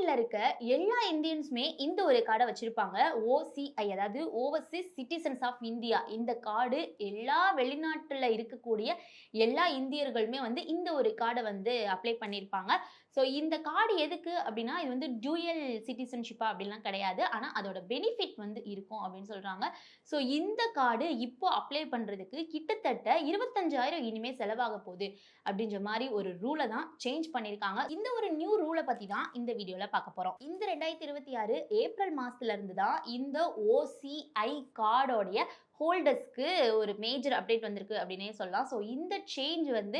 ஃபாரின்ல இருக்க எல்லா இந்தியன்ஸுமே இந்த ஒரு கார்டை வச்சிருப்பாங்க. ஓசிஐ, அதாவது ஓவர்சீஸ் சிட்டிசன்ஸ் ஆஃப் இந்தியா. இந்த கார்டு எல்லா வெளிநாட்டுல இருக்கக்கூடிய எல்லா இந்தியர்களுமே வந்து இந்த ஒரு கார்டை வந்து அப்ளை பண்ணியிருப்பாங்க. ஸோ இந்த கார்டு எதுக்கு அப்படின்னா, இது வந்து டூயல் சிட்டிசன்ஷிப்பா அப்படின்லாம் கிடையாது. ஆனால் அதோட பெனிஃபிட் வந்து இருக்கும் அப்படின்னு சொல்றாங்க. ஸோ இந்த கார்டு இப்போ அப்ளை பண்றதுக்கு கிட்டத்தட்ட 25,000 இனிமே செலவாக போகுது அப்படின்ற மாதிரி ஒரு ரூலை தான் சேஞ்ச் பண்ணியிருக்காங்க. இந்த ஒரு நியூ ரூலை பத்தி தான் இந்த வீடியோல பார்க்க போறோம். இந்த 2026 ஏப்ரல் மாசத்துல இருந்து தான் இந்த ஓசிஐ கார்டோடைய ஹோல்டர்ஸ்க்கு ஒரு மேஜர் அப்டேட் வந்திருக்கு அப்படின்னே சொல்லலாம். ஸோ இந்த சேஞ்ச் வந்து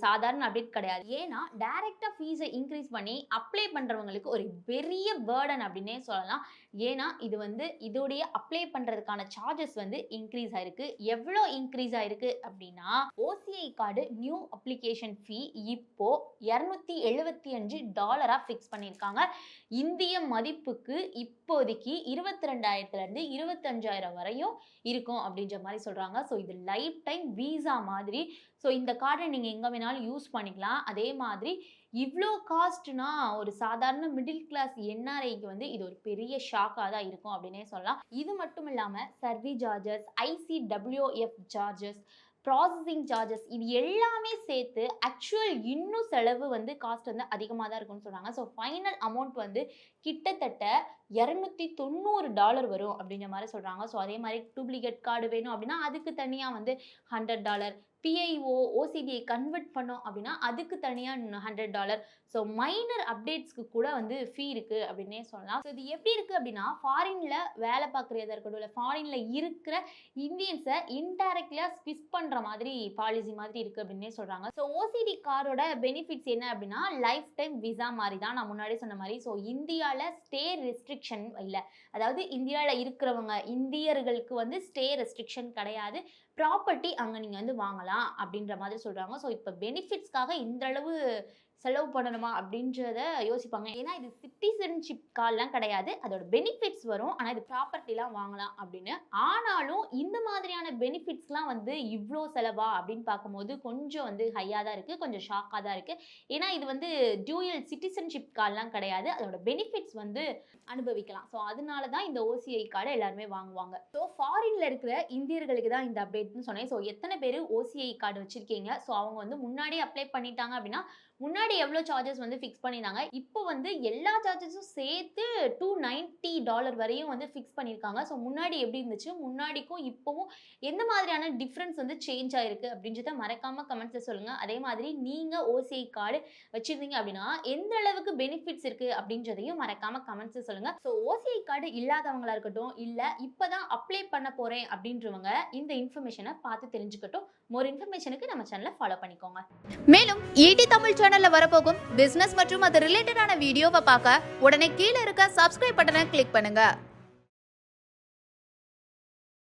சாதாரண அப்டேட் கிடையாது. ஏன்னா டைரக்டா ஃபீஸை இன்க்ரீஸ் பண்ணி அப்ளை பண்றவங்களுக்கு ஒரு பெரிய பேர்டன் அப்படின்னே சொல்லலாம். ஏன்னா இது வந்து இதோடைய அப்ளை பண்றதுக்கான சார்ஜஸ் வந்து இன்க்ரீஸ் ஆயிருக்கு. எவ்வளோ இன்க்ரீஸ் ஆயிருக்கு அப்படின்னா, ஓசிஐ கார்டு நியூ அப்ளிகேஷன் ஃபீ இப்போ $275 ஃபிக்ஸ் பண்ணியிருக்காங்க. இந்திய மதிப்புக்கு இப்போதைக்கு 22,000 இருந்து 25,000 வரையும் இருக்கும் அப்படின்ற மாதிரி சொல்றாங்க. ஸோ இது லைஃப் டைம் வீசா மாதிரி. ஸோ இந்த கார்டை நீங்க எங்க வேணாலும் யூஸ் பண்ணிக்கலாம். அதே மாதிரி இவ்வளோ காஸ்ட்னா ஒரு சாதாரண மிடில் கிளாஸ் என்ஆர்ஐக்கு வந்து இது ஒரு பெரிய ஷாக்காக தான் இருக்கும் அப்படின்னே சொல்லலாம். இது மட்டும் இல்லாமல் service charges, ICWF charges, processing charges, இது எல்லாமே சேர்த்து ஆக்சுவல் இன்னும் செலவு வந்து காஸ்ட் வந்து அதிகமாக தான் இருக்கும்னு சொல்கிறாங்க. ஸோ ஃபைனல் அமௌண்ட் வந்து கிட்டத்தட்ட $290 வரும் அப்படின்ற மாதிரி சொல்கிறாங்க. ஸோ அதே மாதிரி டூப்ளிகேட் கார்டு வேணும் அப்படின்னா அதுக்கு தனியாக வந்து $100, பிஐஓ ஓசிடியை கன்வெர்ட் பண்ணோம் அப்படின்னா அதுக்கு தனியாக $100. ஸோ மைனர் அப்டேட்ஸ்க்கு கூட வந்து ஃபீ இருக்குது அப்படின்னே சொல்லலாம். ஸோ இது எப்படி இருக்குது அப்படின்னா, ஃபாரினில் வேலை பார்க்குறதா இருக்கட்டும், இல்லை ஃபாரினில் இருக்கிற இந்தியன்ஸை இன்டைரக்ட்லியாக ஸ்விஸ் பண்ணுற மாதிரி பாலிசி மாதிரி இருக்குது அப்படின்னே சொல்கிறாங்க. ஸோ ஓசிடி கார்டோட பெனிஃபிட்ஸ் என்ன அப்படின்னா, லைஃப் டைம் விசா மாதிரி தான் நான் முன்னாடி சொன்ன மாதிரி. ஸோ இந்தியாவில் ஸ்டே ரெஸ்ட்ரிக்ஷன் இல்லை, அதாவது இந்தியாவில் இருக்கிறவங்க இந்தியர்களுக்கு வந்து ஸ்டே ரெஸ்ட்ரிக்ஷன் கிடையாது. ப்ராப்பர்ட்டி அங்கே நீங்கள் வந்து வாங்கலாம் அப்படின்ற மாதிரி சொல்கிறாங்க. ஸோ இப்போ பெனிஃபிட்ஸ்க்காக இந்த அளவு செலவு பண்ணணுமா அப்படின்றத யோசிப்பாங்க. ஏன்னா இது சிட்டிசன்ஷிப் கார்டெலாம் கிடையாது, அதோட பெனிஃபிட்ஸ் வரும். ஆனால் இது ப்ராப்பர்ட்டிலாம் வாங்கலாம் அப்படின்னு. ஆனாலும் இந்த மாதிரியான பெனிஃபிட்ஸ்லாம் வந்து இவ்வளோ செலவா அப்படின்னு பார்க்கும்போது கொஞ்சம் வந்து ஹையாக தான் இருக்குது, கொஞ்சம் ஷாக்காக தான் இருக்குது. ஏன்னா இது வந்து டியூயல் சிட்டிசன்ஷிப் கார்டெலாம் கிடையாது, அதோட பெனிஃபிட்ஸ் வந்து அனுபவிக்கலாம். ஸோ அதனால தான் இந்த ஓசிஐ கார்டை எல்லாருமே வாங்குவாங்க. ஸோ ஃபாரின்ல இருக்கிற இந்தியர்களுக்கு தான் இந்த அப்டேட்னு சொன்னேன். ஸோ எத்தனை பேர் ஓசிஐ கார்டு வச்சிருக்கீங்க? ஸோ அவங்க வந்து முன்னாடியே அப்ளை பண்ணிட்டாங்க அப்படின்னா, முன்னாடி எவ்வளோ சார்ஜஸ் வந்து ஃபிக்ஸ் பண்ணியிருந்தாங்க, இப்போ வந்து எல்லா சார்ஜஸும் சேர்த்து $290 வரையும் வந்து ஃபிக்ஸ் பண்ணியிருக்காங்க. ஸோ முன்னாடி எப்படி இருந்துச்சு, முன்னாடிக்கும் இப்போவும் எந்த மாதிரியான டிஃப்ரென்ஸ் வந்து சேஞ்ச் ஆயிருக்கு அப்படின்றத மறக்காம கமெண்ட்ஸில் சொல்லுங்கள். அதே மாதிரி நீங்கள் ஓசிஐ கார்டு வச்சிருந்தீங்க அப்படின்னா எந்த அளவுக்கு பெனிஃபிட்ஸ் இருக்குது அப்படின்றதையும் மறக்காம கமெண்ட்ஸில் சொல்லுங்கள். ஸோ ஓசிஐ கார்டு இல்லாதவங்களா இருக்கட்டும், இல்லை இப்போ தான் அப்ளை பண்ண போகிறேன் அப்படின்றவங்க இந்த இன்ஃபர்மேஷனை பார்த்து தெரிஞ்சுக்கட்டும். மோர் இன்ஃபர்மேஷனுக்கு நம்ம சேனலை ஃபாலோ பண்ணிக்கோங்க. மேலும் ஈடி தமிழ் சேனல்ல வரப்போகும் பிசினஸ் மற்றும் அது ரிலேட்டடான வீடியோவை பார்க்க உடனே கீழே இருக்க சப்ஸ்கிரைப் பட்டனை கிளிக் பண்ணுங்க.